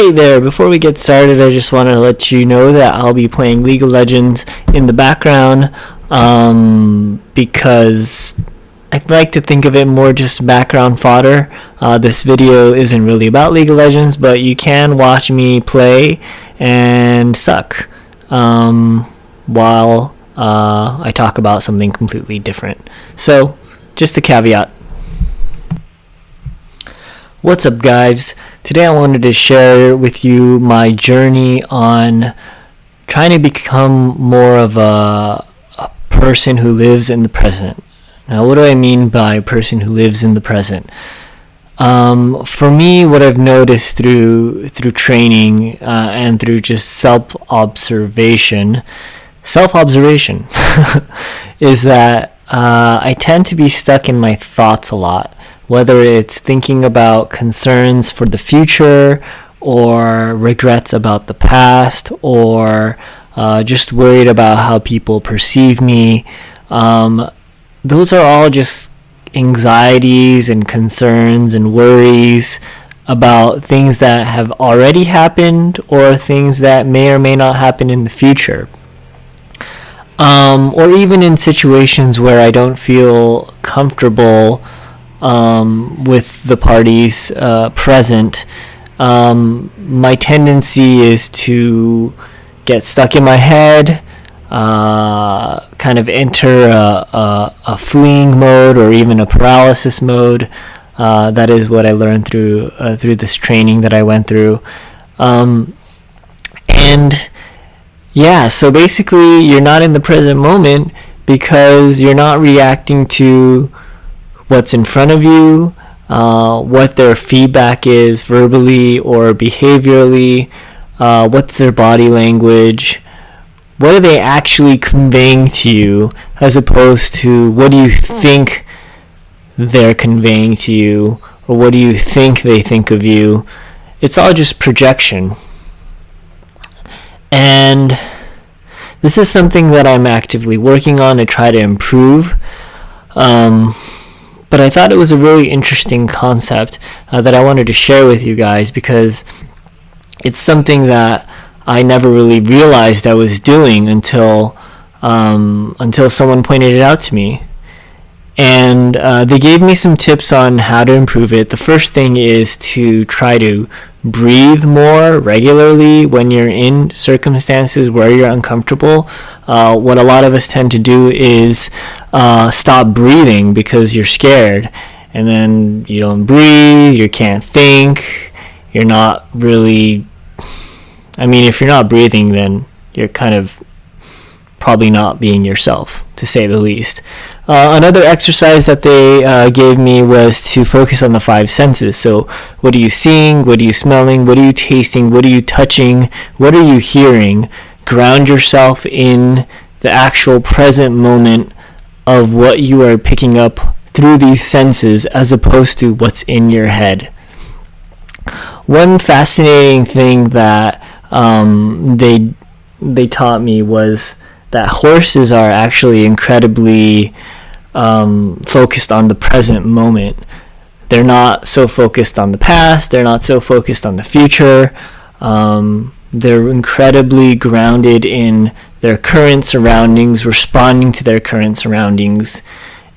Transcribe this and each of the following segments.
Hey there, before we get started, I just want to let you know that I'll be playing League of Legends in the background because I like to think of it more just background fodder. This video isn't really about League of Legends, but you can watch me play and suck while I talk about something completely different. So, just a caveat. What's up, guys? Today I wanted to share with you my journey on trying to become more of a person who lives in the present. Now, what do I mean by a person who lives in the present? For me, what I've noticed through training and through just self-observation is that I tend to be stuck in my thoughts a lot. Whether it's thinking about concerns for the future or regrets about the past or just worried about how people perceive me. Those are all just anxieties and concerns and worries about things that have already happened or things that may or may not happen in the future. Or even in situations where I don't feel comfortable with the parties present, my tendency is to get stuck in my head, kind of enter a fleeing mode or even a paralysis mode. That is what I learned through this training that I went through. And yeah, so basically you're not in the present moment because you're not reacting to what's in front of you, what their feedback is verbally or behaviorally, what's their body language, what are they actually conveying to you, as opposed to what do you think they're conveying to you, or what do you think they think of you. It's all just projection. And this is something that I'm actively working on to try to improve. But I thought it was a really interesting concept that I wanted to share with you guys because it's something that I never really realized I was doing until someone pointed it out to me. And they gave me some tips on how to improve it. The first thing is to try to breathe more regularly when you're in circumstances where you're uncomfortable. What a lot of us tend to do is stop breathing because you're scared, and then you don't breathe, you can't think, you're not really, if you're not breathing, then you're kind of probably not being yourself, to say the least. Another exercise that they gave me was to focus on the 5 senses. So what are you seeing? What are you smelling? What are you tasting? What are you touching? What are you hearing? Ground yourself in the actual present moment of what you are picking up through these senses as opposed to what's in your head. One fascinating thing that they taught me was that horses are actually incredibly focused on the present moment. They're not so focused on the past, they're not so focused on the future. They're incredibly grounded in their current surroundings, responding to their current surroundings.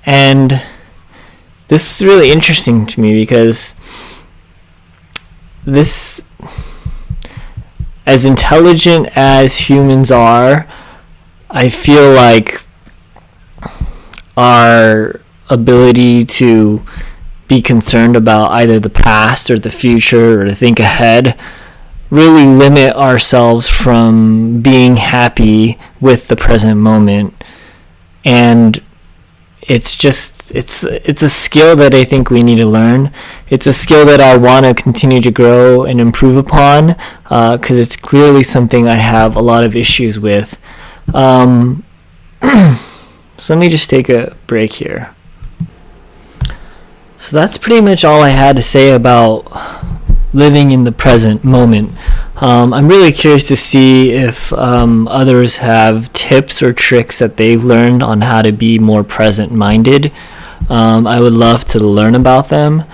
And this is really interesting to me because this, as intelligent as humans are, I feel like our ability to be concerned about either the past or the future or to think ahead really limit ourselves from being happy with the present moment. And it's a skill that I think we need to learn. It's a skill that I want to continue to grow and improve upon because it's clearly something I have a lot of issues with. So let me just take a break here. So that's pretty much all I had to say about living in the present moment. I'm really curious to see if others have tips or tricks that they've learned on how to be more present-minded. I would love to learn about them.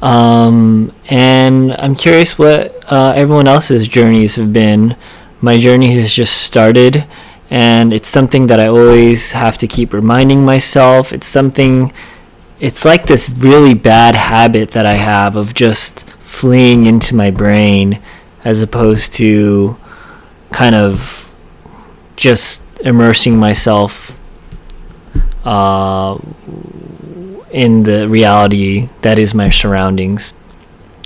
And I'm curious what everyone else's journeys have been. My journey has just started, and it's something that I always have to keep reminding myself. It's like this really bad habit that I have of just fleeing into my brain as opposed to kind of just immersing myself in the reality that is my surroundings.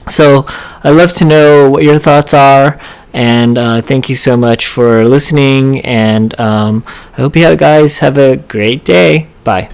So I'd love to know what your thoughts are, and thank you so much for listening, and I hope you guys have a great day. Bye.